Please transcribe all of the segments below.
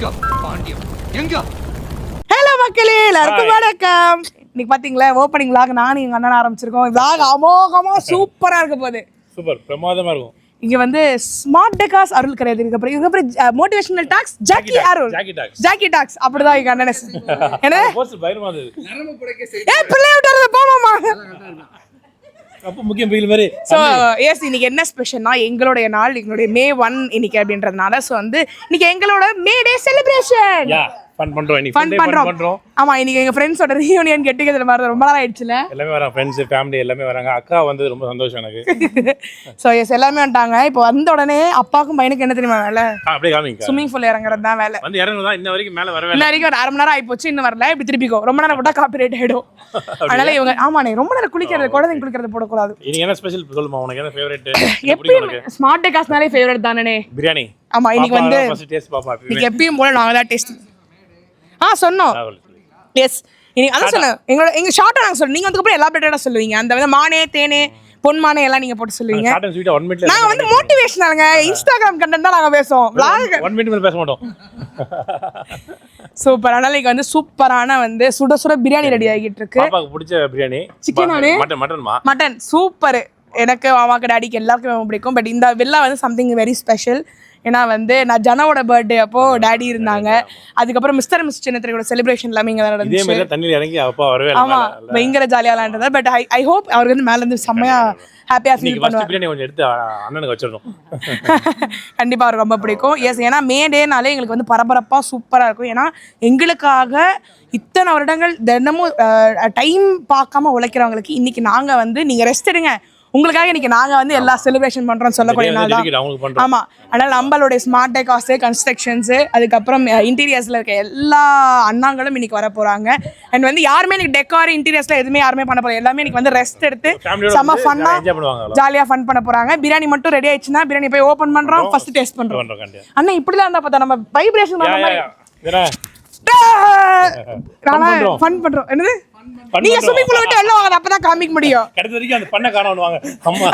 Hello மக்களே, எல்லாருக்கும் வணக்கம். இன்னைக்கு பாத்தீங்களா ஓப்பனிங் vlog நானும் எங்க அண்ணன் ஆரம்பிச்சிருக்கோம். vlog அமோகமா சூப்பரா இருக்க போகுது. சூப்பர் பிரமாதமா இருக்கும். இங்க வந்து ஸ்மார்ட் டெக்காஸ் அருள் கிடையாது. இதுக்கப்புறம் மோட்டிவேஷனல் டாக்ஸ் ஜாக்கி அருள், ஜாக்கி டாக்ஸ் அப்படிதான் எங்க அண்ணன். என்ன போஸ்ட் பயமா இருந்தது. நரம்பு புடைக்க ஏய் பிள்ளை விட்டறத போமாமா. அப்ப முக்கியம் பீல் மாதிரி. சோ எஸ், இன்னைக்கு என்ன ஸ்பெஷல்னா எங்களுடைய நாள், எங்களுடைய May 1 இன்னைக்கு அப்படின்றதுனால சோ வந்து இன்னைக்கு எங்களோட மே டே செலிப்ரேஷன். யா ஃபன் பண்றோம். இன்னைக்கு ஃபன் பண்றோம். ஆமா, இன்னைக்கு எங்க ஃப்ரெண்ட்ஸோட ரீயூனியன் கெட் டுகெதர் மாதிரி ரொம்ப நாள் ஆயிடுச்சுல. எல்லாமே வராங்க, ஃப்ரெண்ட்ஸ் ஃபேமிலி எல்லாமே வராங்க. அக்கா வந்து ரொம்ப சந்தோஷம் எனக்கு. சோ எஸ், எல்லாமே வந்துட்டாங்க. இப்போ வந்த உடனே அப்பாக்கும் பையனுக்கு என்ன தெரியுமா வேலை? அப்படியே காமிங்க. ஸ்விமிங் பூல் இறங்குறது தான் வேலை. வந்து இறங்குறதா இன்ன வரைக்கும் மேல வரவே இல்ல. இன்ன வரைக்கும் ஒரு அரை மணி நேரம் ஆயிப்போச்சு, இன்னும் வரல. இப்படி திருப்பிக்கோ, ரொம்ப நேரம் போட்டா காப்பிரைட் ஆயிடும். அதனால இவங்க ஆமாண்ணே ரொம்ப நேரம் குளிக்கிறது, குழந்தைங்க குளிக்கிறது போடக்கூடாது. இன்னைக்கு என்ன ஸ்பெஷல் சொல்லுமா, உனக்கு என்ன ஃபேவரட்? எப்பயும் ஸ்மார்ட் டெக்காஸ்னாலே ஃபேவரட் தானே பிரியாணி. ஆமா, இன்னைக்கு வந்து ஃபர்ஸ்ட் டேஸ்ட் பாப்பா. இன்னைக்கு எப்பயும் போல நாங்க தான் டேஸ்ட் சொன்னோம். எஸ், இன்னைக்கு அதான் சொன்னேன். எங்க ஷார்ட்டா நாங்க சொல்லுவோம், நீங்க அதுக்கப்புறம் எலாபரேட்டடா சொல்லுவீங்க. அந்த வந்து மானே தேனே பொன்மானே எல்லாம் நீங்க போட்டு சொல்லுவீங்க. ஷார்ட் அண்ட் ஸ்வீட்டா 1 மினிட்ல. நாங்க வந்து மோட்டிவேஷனல்ங்க, இன்ஸ்டாகிராம் கண்டென்ட் தான் நாங்க பேசுவோம். 1 மினிட் மேல பேச மாட்டோம். சூப்பர். அதனால இன்னைக்கு வந்து சூப்பரான வந்து சுட சுட பிரியாணி ரெடி ஆகிட்டு இருக்கு. பாப்பாக்கு பிடிச்ச பிரியாணி சிக்கன் ஆனே மட்டன் சூப்பர். எனக்கு மாமாக்கு டாடிக்கு எல்லாருக்கும் பிடிக்கும். பட் இந்த வில்லா வந்து சம்திங் வெரி ஸ்பெஷல். ஏன்னா வந்து நான் ஜனவோட பர்த்டே அப்போ டாடி இருந்தாங்க. அதுக்கப்புறம் மிஸ்டர் மிஸ் சின்னத்திரையோட செலிப்ரேஷன் எல்லாமே இங்கே நடந்துச்சு. இதே மாதிரி தண்ணியில் இறங்கி அப்பா வரவே இல்லை. ஆமா, பயங்கர ஜாலியாக விளையாண்டது. பட் ஐ ஹோப் அவருக்கு வந்து மேல இருந்து செம்மையா ஹாப்பியா ஃபீல் பண்ணுவாங்க. பிரியாணி கொஞ்சம் எடுத்து அண்ணனுக்கு வச்சிடணும். கண்டிப்பா அவருக்கு ரொம்ப பிடிக்கும். எஸ், ஏன்னா மே டேனாலே எங்களுக்கு வந்து பரபரப்பா சூப்பரா இருக்கும். ஏன்னா எங்களுக்காக இத்தனை வருடங்கள் தினமும் டைம் பார்க்காம உழைக்கிறவங்களுக்கு இன்னைக்கு நாங்க வந்து நீங்க ரெஸ்ட் எடுங்க, உங்களுக்காக இன்னைக்கு நாங்க வந்து எல்லா செலிப்ரேஷன் பண்றோம் சொல்லக்கூடிய நாள் தான். ஆமா, அதனால நம்மளுடைய ஸ்மார்ட் டெக்காஸ், கன்ஸ்ட்ரக்ஷன்ஸ், அதுக்கப்புறம் இன்டீரியர்ஸ்ல இருக்க எல்லா அண்ணாங்களும் இன்னைக்கு வர போறாங்க. அண்ட் வந்து யாருமே இன்னைக்கு டெக்கார் இன்டீரியர்ஸ்ல எதுவுமே யாருமே பண்ண போறாங்க. எல்லாமே இன்னைக்கு வந்து ரெஸ்ட் எடுத்து செம்ம ஃபன்னா ஜாலியா ஃபன் பண்ண போறாங்க. பிரியாணி மட்டும் ரெடி ஆயிடுச்சுன்னா பிரியாணி போய் ஓபன் பண்றோம், ஃபர்ஸ்ட் டேஸ்ட் பண்றோம். அண்ணா இப்படிலாம் இருந்தா பார்த்தா நம்ம வைப்ரேஷன் பண்ற மாதிரி ஃபன் பண்றோம். என்னது நீங்க ஸ்விமிங் பூல் விட்டு வெளில வாங்க, அப்பதான் காமிக்க முடியும். கடைசி வரைக்கும் அந்த பண்ண காணோம்வாங்க அம்மா.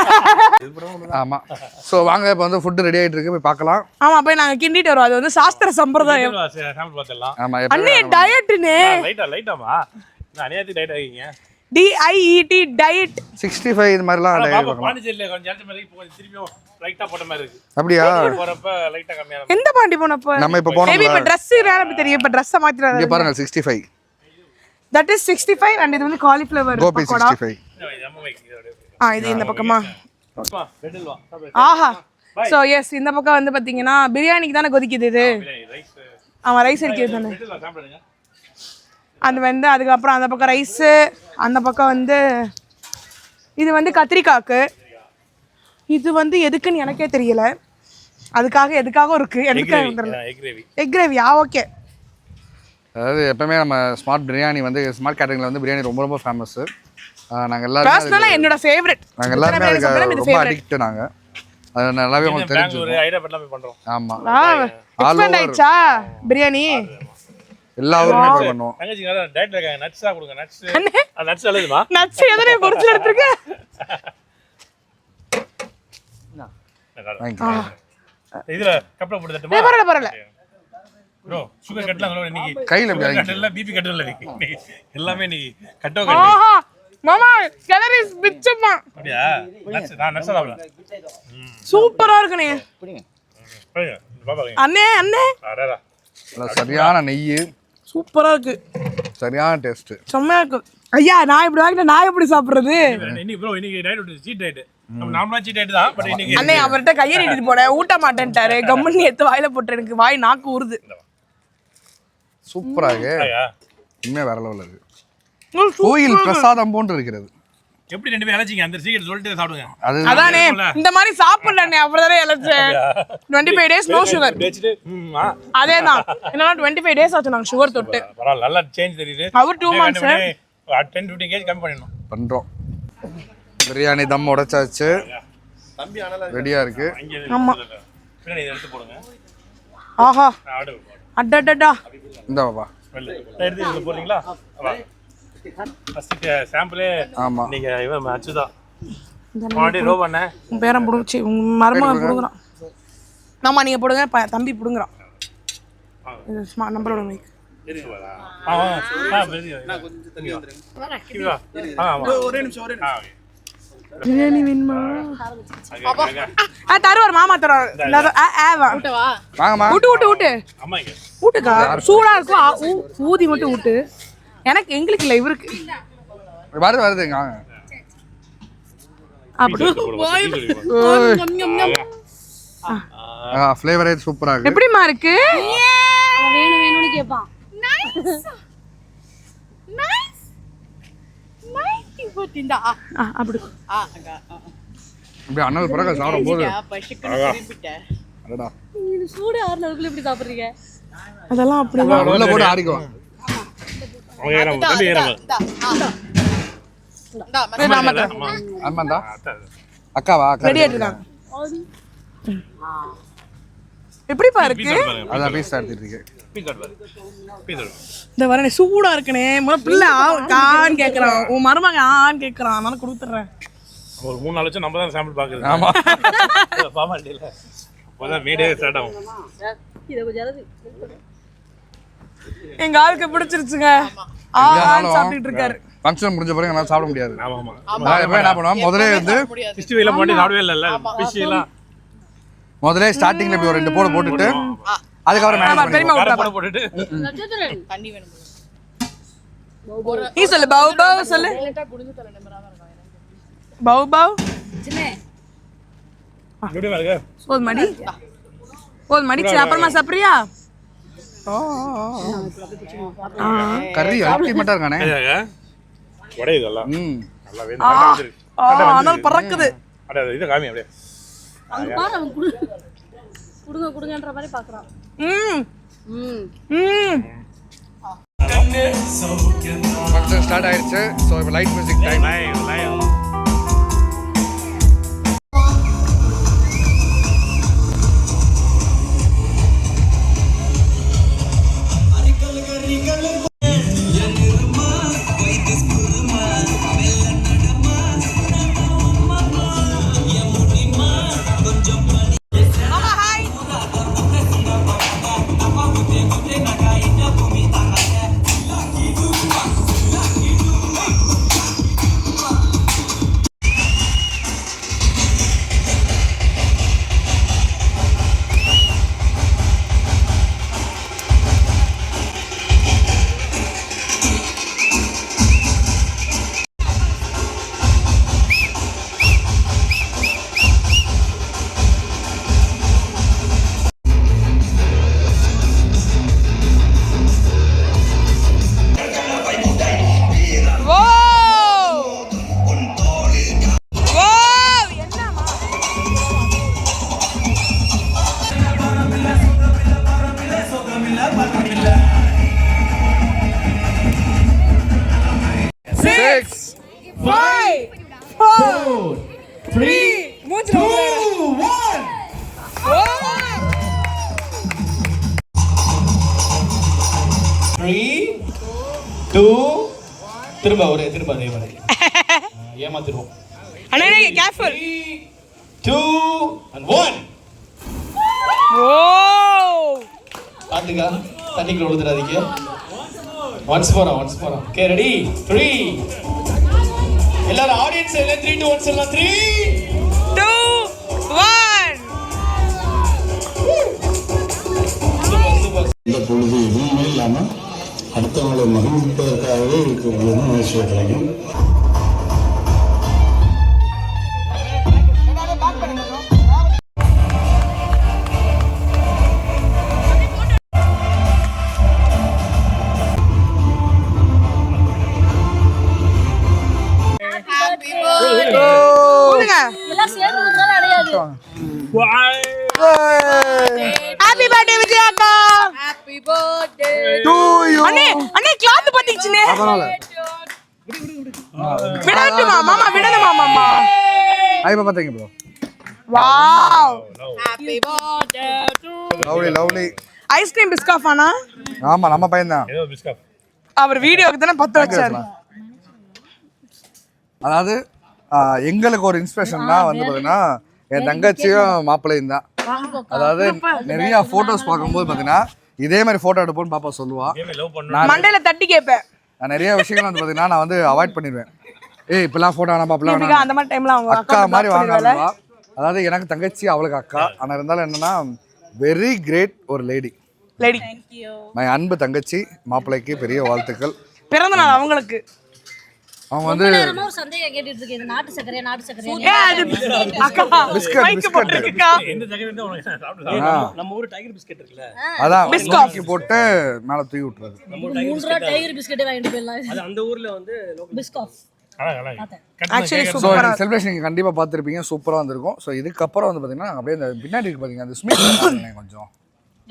ஆமா, சோ வாங்க இப்போ வந்து ஃபுட் ரெடி ஆயிட்டு இருக்கு, போய் பார்க்கலாம். ஆமா, போய் நாங்க கிண்டிட்டு வரோம். அது வந்து சாஸ்திர சம்பிரதாயம். சாம்பிள் பார்த்தலாம். ஆமா, அண்ணே டயட்னே லைட்டாமா நான் அநியாயத்துக்கு டயட் ஆகிங்க. DIET டயட் 65 இந்த மாதிரிலாம் டயட் பார்க்கலாம். பாண்டிச்சேரியில கொஞ்சம் ஜல்தி மாதிரி போய் திரும்பியும் லைட்டா போட்ட மாதிரி இருக்கு. அப்படியா? போறப்ப லைட்டா கம்மியா. எந்த பாண்டி போனப்ப? நம்ம இப்ப போனோம். மேபி இப்ப Dress எனக்கு தெரியும். இப்ப Dress மாத்திராத. இங்க பாருங்க 65. That is 65 and இது வந்து காலிஃப்ளவர் கோபி 65. இது இந்த பக்கமா. ஆஹா, சோ எஸ், இந்த பக்கம் வந்து பாத்தீங்கன்னா பிரியாணிக்கு தானே கொதிக்குது இது. ஆமா, ரைஸ் இருக்குது தானே. அது வந்து அதுக்கப்புறம் அந்த பக்கம் ரைஸ், அந்த பக்கம் வந்து இது வந்து கத்திரிக்காக்கு. இது வந்து எதுக்குன்னு எனக்கே தெரியல. அதுக்காக எதுக்காக இருக்கு எனக்கு தெரியல. Egg gravy. ஓகே. அதாவது எப்பவுமே நம்ம ஸ்மார்ட் பிரியாணி வந்து ஸ்மார்ட் கேட்டரிங்ல வந்து பிரியாணி ரொம்ப ரொம்ப ஃபேமஸ். நாங்க எல்லாரும் பர்சனலா என்னோட ஃபேவரட். நாங்க எல்லாரும் ரொம்ப அடிக்ட். நாங்க அது நல்லாவே உங்களுக்கு தெரிஞ்சு ஒரு ஐடியா பண்ணலாம் பண்றோம். ஆமா, எக்ஸ்பெண்ட் ஆயிச்சா பிரியாணி எல்லா ஊருமே போய் பண்ணுவோம். தங்கச்சிங்க டயட்ல இருக்காங்க. நட்ஸா கொடுங்க. நட்ஸ் அழுதுமா? நட்ஸ் எதனே பொரிச்சு எடுத்துக்க. இதுல கப்ல போட்டு தட்டுமா? பரவாயில்ல. bro sugar கட்டலாம் இன்னைக்கு கையில கட்டல பிபி கட்டல இன்னைக்கு எல்லாமே நீ கட்டோ ஆஹா மாமா கேலரிஸ் பிச்சமா. அப்படியே நட்ஸ் சாப்பிடலாம். சூப்பரா இருக்குனே. புடிங்க பாபா. அண்ணே அடடா சரியான நெய். சூப்பரா இருக்கு. சரியான டேஸ்ட். செம்மையா இருக்கு. ஐயா நான் இப்படி வாங்கிட்டு நான் எப்படி சாப்பிடுறது? இன்னைக்கு bro இன்னைக்கு டயட் சீட் டயட். நம்ம நார்மலா சீட் டயட் தான். பட் இன்னைக்கு அண்ணே அவர்ட்ட கையை நீட்டிட்டு போறேன், ஊட்ட மாட்டேன்ட்டாரு. கம்மண்ணி எடுத்து வாயில போட்டு எனக்கு வாய் நாக்கு ஊறுது. சூப்பரா இருக்கு. இன்னுமே வேற லெவல்ல இருக்கு. கோயில் பிரசாதம் போன்று இருக்கிறது. எப்படி ரெண்டு பேரும் அலச்சிங்க அந்த சீக்கிரம் சொல்லிட்டே சாப்பிடுங்க. அதானே இந்த மாதிரி சாப்பிடலண்ணே அவ்வளவுதானே அலச்சேன். 25 days நோ சுகர். அதேதான். என்னன்னா 25 days ஆச்சு நாங்க சுகர் தொட்டு. பரவாயில்ல, நல்லா சேஞ்ச் தெரியுது. அவர் 2 months 10-15 kg கம்மி பண்ணணும். பண்றோம். பிரியாணி தம் உடைச்சாச்சு. தம்பி ஆனல ரெடியா இருக்கு. ஆமா, பிரியாணி எடுத்து போடுங்க. ஆஹா அடடடா. இந்த பாப்பா எடுத்து இதுல போறீங்களா? ஃபர்ஸ்ட் சாம்பிளே ஆமா, நீங்க இவன் அச்சுதா மாடி ரோ பண்ண உன் பேரன் புடுச்சு உன் மருமகன் புடுங்கறான். ஆமா நீங்க போடுங்க, தம்பி புடுங்கறான். நம்பரோட மைக். பிரியாணி வேணுமா? தருவார் மாமா தருவார். வாங்கம்மா. ஊட்டுக்கா சூடா இருக்கும். ஊதி மட்டும் ஊட்டு. எங்களுக்கு இல்லை, இவருக்கு வருதுங்க. ஃப்ளேவரே சூப்பரா இருக்கு. எப்படிமா இருக்கு? வேணும் வேணும்னு கேட்பான். அப்படி அப்படியே அண்ணல் பிறகு சாப்பிடும் போது சூடு ஆறுனதுக்குள்ள இப்படி சாப்பிடுறீங்க? அதெல்லாம் அப்படிதான் உள்ள போட்டு ஆடிக்குவோம். ஆமாண்டா அக்காவா ரெடி ஆயிட்டாங்க. எப்படிப்பா இருக்கு? அதான் பீஸ் எடுத்துட்டு இருக்கு. இந்த வரனே சூடா இருக்குனே. முதல்ல பிள்ளை ஆன்னு கேக்குறான், உன் மருமகன் ஆன்னு கேக்குறான். நான் கொடுத்துறேன். ஒரு 3-4 லட்சம் நம்ம தான் சாம்பிள் பாக்குறது. ஆமா பாமாண்டில அப்பதான் வீடியோ ஸ்டார்ட் ஆகும். இத கொஞ்சம் எங்க ஆளுக்கு பிடிச்சிருச்சுங்க. ஆன்னு சாப்பிட்டுட்டு இருக்காரு. ஃபங்க்ஷன் முடிஞ்ச பிறகு என்னால சாப்பிட முடியாது. ஆமா நான் எப்ப என்ன பண்ணுவோம், முதல்ல வந்து ஃபிஷ் வேல போட்டு சாப்பிடவே இல்ல. ஃபிஷ் எல்லாம் முதல்ல ஸ்டார்டிங்ல இப்படி ஒரு 2 போடு போட்டுட்டு அதுக்கப்புறம் மேனேஜ் பண்ணுவோம். பெரியமா போட போட்டுட்டு நட்சத்திரன் தண்ணி வேணும். நீ சொல்லு. பவு பவு சொல்லு. பவு பவு சின்ன எப்படி பாருங்க. ஒரு மடி அப்புறமா சாப்பிடுறியா? கறி அல்டிமேட்டா இருக்கானே. உடையுது எல்லாம். நல்லா வேணும். ஆனால் பறக்குது. அட இத காமி அப்படியே. அங்க பாரு, அவன் குடுங்க குடுங்கன்ற மாதிரி பாக்குறான். ஃபங்க்ஷன் ஸ்டார்ட் ஆயிடுச்சு. ஸோ இப்போ லைட் மியூசிக் டைம். திரும்ப அதே மாதிரி ஏமாத்திடுவோம். அண்ணே கேர்ஃபுல். 2 and 1. பாத்துக்கா, தண்ணிக்குள்ள விழுந்துடாதீங்க. ஒன்ஸ் போறோம். Okay, ready? 3. எல்லாரும் ஆடியன்ஸ் எல்லாம் 3 to 1 சொல்லலாம். 3 2 1. இந்த பொழுது எதுவுமே இல்லாமல் அடுத்தவங்களை மகிழ்விப்பதற்காகவே இருக்கக்கூடிய நிகழ்ச்சிகளையும் எல்லாம் சேர்ந்ததுனால அடையாது. ஹாப்பி பர்த்டே விஜயாக்கா. Happy birthday to you. அண்ணே கிளாத் பத்திச்சுனே. பரவாயில்ல. விடணுமா மாமா? விடணுமா மாமா? ஐ பாப்பா thank bro. Wow. Happy birthday to lovely. Ice cream பிஸ்காஃபானா? ஆமா, நம்ம பையன் தான். ஏதோ பிஸ்கட். அவர் வீடியோக்கு தானே பத்த வச்சாரு. அதாவது எங்களுக்கு ஒரு இன்ஸ்பிரேஷன் தான் வந்து பார்த்தீங்கன்னா என் தங்கச்சியும் மாப்பிள்ளையும் தான். அதாவது நிறைய ஃபோட்டோஸ் பார்க்கும்போது பார்த்தீங்கன்னா இதே மாதிரி ஃபோட்டோ எடுப்போன்னு பாப்பா சொல்லுவா. லவ் பண்ணு மண்டையில தட்டி கேட்பேன். நான் நிறைய விஷயங்கள் வந்து பார்த்தீங்கன்னா நான் வந்து அவாய்ட் பண்ணிடுவேன். ஏய் இப்பெல்லாம் ஃபோட்டோ வேணாம் பாப்பலாம் தீபிகா அந்த மாதிரி டைம்ல அவங்க அக்கா மாதிரி வாங்குவா. அதாவது எனக்கு தங்கச்சி அவளுக்கு அக்கா. ஆனால் இருந்தாலும் என்னன்னா வெரி கிரேட் ஒரு லேடி. மை அன்பு தங்கச்சி மாப்பிள்ளைக்கு பெரிய வாழ்த்துக்கள். பிறந்த நாள் அவங்களுக்கு. அவங்க வந்து நேரமா ஒரு சந்தேகம் கேட்டுட்டு இருக்கேன். இது நாட்டு சக்கரையா அக்கா மைக் போட்டுருக்கா. எந்த ஜெகமே உனக்கு சாப்பிட்டு நம்ம ஊர் டைகர் பிஸ்கட் இருக்குல்ல அதான் பிஸ்கட் போட்டு மேலே தூக்கி விட்டுறது. நம்ம 3 ரூபா டைகர் பிஸ்கட் வாங்கிட்டு போயிடலாம். அது அந்த ஊர்ல வந்து பிஸ்கட் ஆக்சுவலி ஸோ சூப்பரா செலிப்ரேஷன் நீங்கள் கண்டிப்பாக பார்த்துருப்பீங்க. சூப்பராக வந்திருக்கும். ஸோ இதுக்கப்புறம் வந்து பார்த்தீங்கன்னா அப்படியே இந்த பின்னாடி இருக்கு பார்த்தீங்கன்னா அந்த ஸ்வீட் கொஞ்சம்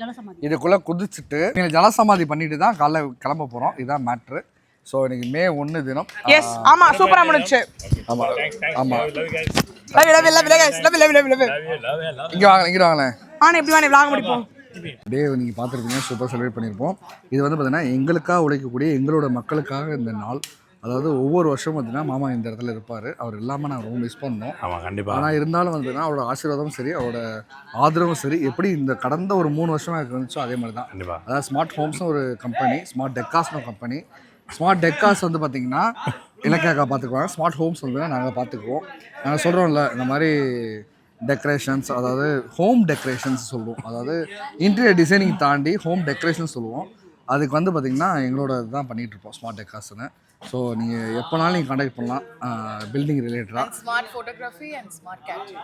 ஜலசமாதி இதுக்குள்ளே குதிச்சுட்டு நீங்கள் ஜலசமாதி பண்ணிட்டு தான் காலைல கிளம்ப போகிறோம். இதுதான் மேட்ரு. ஸோ இன்னைக்கு மே 1 தினம். எஸ் ஆமா சூப்பரா முடிஞ்சுச்சு. ஆமாம் ஆமாம் லவ் இங்கே வாங்களேன். ஆனா எப்படி வாங்க vlog முடிப்போம். அப்படியே நீங்கள் பார்த்துருப்பீங்க. சூப்பர் செலிப்ரேட் பண்ணியிருப்போம். இது வந்து பார்த்தீங்கன்னா எங்களுக்காக உழைக்கக்கூடிய எங்களோட மக்களுக்காக இந்த நாள். அதாவது ஒவ்வொரு வருஷமும் பார்த்தீங்கன்னா மாமா இந்த இடத்துல இருப்பார். அவர் இல்லாமல் நாங்கள் ரொம்ப மிஸ் பண்ணோம். ஆமாம் கண்டிப்பாக. ஆனால் இருந்தாலும் வந்து பார்த்தீங்கன்னா அவரோட ஆசீர்வாதமும் சரி அவரோட ஆதரவும் சரி எப்படி இந்த கடந்த ஒரு 3 வருஷமாக எனக்கு இருந்துச்சோ அதே மாதிரி தான். கண்டிப்பாக. அதாவது ஸ்மார்ட் ஹோம்ஸ்னு ஒரு கம்பெனி, ஸ்மார்ட் டெக்காஸ்னு ஒரு கம்பெனி. ஸ்மார்ட் டெக்காஸ் வந்து பார்த்திங்கன்னா இலக்கியாக்கா பார்த்துக்குவாங்க. ஸ்மார்ட் ஹோம்ஸ் வந்து நாங்கள் பார்த்துக்குவோம். நாங்கள் சொல்கிறோம்ல இந்த மாதிரி டெக்கரேஷன்ஸ், அதாவது ஹோம் டெக்கரேஷன்ஸ் சொல்லுவோம். அதாவது இன்டீரியர் டிசைனிங் தாண்டி ஹோம் டெக்கரேஷன் சொல்லுவோம். அதுக்கு வந்து பார்த்திங்கன்னா எங்களோட இதுதான் பண்ணிகிட்ருப்போம் ஸ்மார்ட் டெக்காஸ்ன்னு. ஸோ நீங்கள் எப்போனாலும் நீங்கள் கான்டாக்ட் பண்ணலாம் பில்டிங் ரிலேட்டடாக. Smart photography and smart catering.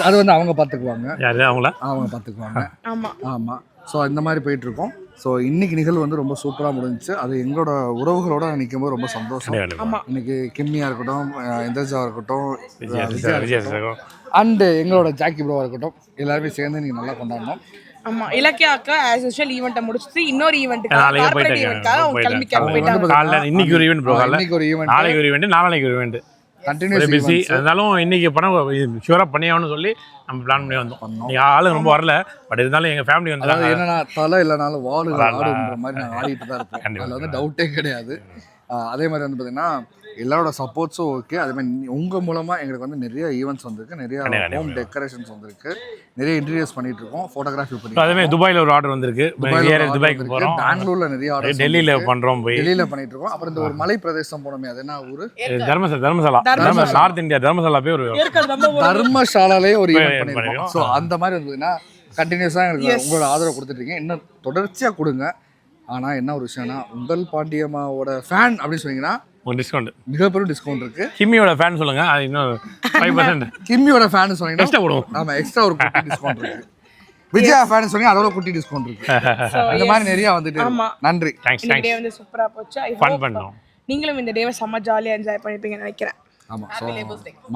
அது வந்து அவங்க பார்த்துக்குவாங்க. யாரு அவங்க பார்த்துக்குவாங்க. ஆமா ஆமாம். ஸோ இந்த மாதிரி போயிட்டுருக்கோம். ஸோ இன்றைக்கி நிகழ்வு வந்து ரொம்ப சூப்பராக முடிஞ்சிச்சு. அது எங்களோட உறவுகளோட நிற்கும் போது ரொம்ப சந்தோஷம். இன்னைக்கு கிம்மியாக இருக்கட்டும், இந்தர்ஜாவாக இருக்கட்டும், விஜய் அண்டு எங்களோட ஜாக்கி ப்ரோவாக இருக்கட்டும், எல்லாருமே சேர்ந்து நீங்கள் நல்லா கொண்டாடணும். ஆமா இலக்கியா அக்கா ஆஸ் யூஷுவல் ஈவென்ட்டை முடிச்சிட்டு இன்னொரு ஈவென்ட்டுக்காக கார்ப்பரேட் ஈவென்ட்காக அவங்க கிளம்பி போயிட்டாங்க. காலைல இன்னைக்கு ஒரு ஈவென்ட் ப்ரோ. இன்னைக்கு ஒரு ஈவென்ட், நாளைக்கு ஒரு ஈவென்ட், நாளைக்கு ஒரு ஈவென்ட். Continuous busy. அதனாலும் இன்னைக்கு பணம் ஷூராக பண்ணியாகணும்னு சொல்லி நம்ம பிளான் பண்ணி வந்தோம். நீங்கள் ஆளுங்க ரொம்ப வரல, பட் இருந்தாலும் எங்கள் ஃபேமிலி வந்து அதாவது என்னன்னா தலை இல்லைனாலும் வால் ஆடுன்ற மாதிரி நாங்கள் ஆடிட்டு தான் இருப்போம். அதில் வந்து டவுட்டே கிடையாது. அதே மாதிரி வந்து பார்த்தீங்கன்னா எல்லாரோட சப்போர்ட்ஸும் ஓகே. அதே மாதிரி உங்கள் மூலமாக எங்களுக்கு வந்து நிறைய ஈவெண்ட்ஸ் வந்திருக்கு, நிறைய ஹோம் டெக்கரேஷன்ஸ் வந்திருக்கு, நிறைய இன்டீரியர்ஸ் பண்ணிட்டு இருக்கோம், ஃபோட்டோகிராஃபி பண்ணி. அதே மாதிரி துபாயில் ஒரு ஆர்டர் வந்திருக்கு, துபாய்க்கு போகிறோம், பெங்களூர்ல நிறைய ஆர்டர், டெல்லியில் பண்ணுறோம், டெல்லியில் பண்ணிட்டு இருக்கோம். அப்புறம் இந்த ஒரு மலை பிரதேசம் போனோமே, அது என்ன ஊர்? தர்மசாலா. நார்த் இந்தியா தர்மசாலா போய் ஒரு தர்மசாலாலே ஒரு ஈவெண்ட் பண்ணிருக்கோம். ஸோ அந்த மாதிரி வந்து கண்டினியூஸாக எங்களுக்கு உங்களோட ஆதரவு கொடுத்துட்ருக்கீங்க. இன்னும் தொடர்ச்சியாக கொடுங்க. ஆனால் என்ன ஒரு விஷயம்னா உங்கள் பாண்டியம்மாவோட ஃபேன் அப்படின்னு சொன்னீங்கன்னா ஒரு டிஸ்கவுண்ட், மிகப்பெரிய டிஸ்கவுண்ட் இருக்கு. கிம்மியோட ஃபேன் சொல்லுங்க, அது இன்னும் 5%. கிம்மியோட ஃபேன் சொன்னீங்கன்னா எக்ஸ்ட்ரா போடுவோம். ஆமா எக்ஸ்ட்ரா ஒரு குட்டி டிஸ்கவுண்ட் இருக்கு. விஜயா ஃபேன் சொன்னீங்க அதோட குட்டி டிஸ்கவுண்ட் இருக்கு. அந்த மாதிரி நிறைய வந்துட்டு நன்றி. இந்த டே வந்து சூப்பரா போச்சு. ஐ ஃபன் ஹோப் பண்ணோம். நீங்களும் இந்த டேவை செம்ம ஜாலியா என்ஜாய் பண்ணிப்பீங்கன்னு நினைக்கிறேன். ஆமா. ஸோ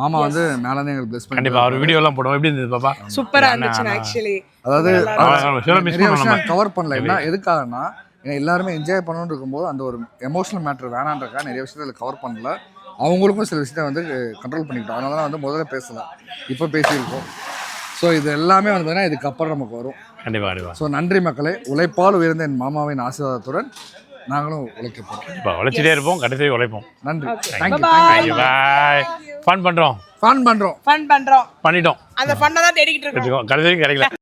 மாமா வந்து மேலே இருந்து எங்களுக்கு பிளஸ் பண்ணி கண்டிப்பா ஒரு வீடியோலாம் போடுவோம். எப்படி இருந்தது பாப்பா? சூப்பரா இருந்துச்சு ஆக்சுவலி. அதாவது மிஸ் நிறைய பண்ணோம் விஷயம் கவர் பண்ணல. என்ன எதுக்காகனா எல்லாருமே என்ஜாய் பண்ணணும்னு இருக்கும்போது அந்த ஒரு எமோஷனல் மேட்டர் வேணான்றக்கா நிறைய விஷயத்தில் கவர் பண்ணல. அவங்களுக்கும் சில விஷயத்தை வந்து கண்ட்ரோல் பண்ணிக்கிட்டோம். அதனால தான் வந்து முதல்ல பேசலை, இப்போ பேசியிருக்கோம். ஸோ இது எல்லாமே வந்து பார்த்தீங்கன்னா இதுக்கப்புறம் நமக்கு வரும். கண்டிப்பாக. ஸோ நன்றி மக்களே. உழைப்பால் உயர்ந்த என் மாமாவின் ஆசீர்வாதத்துடன் நாங்களும் உழைக்க போகிறோம். உழைச்சிட்டே இருப்போம், கடைசி உழைப்போம். நன்றி. தேங்க்யூ. பாய். ஃபன் பண்ணுறோம் பண்ணிட்டோம். அந்த ஃபன்னை தான் தேடிக்கிட்டு இருக்கோம். கடைசி கிடைக்கல.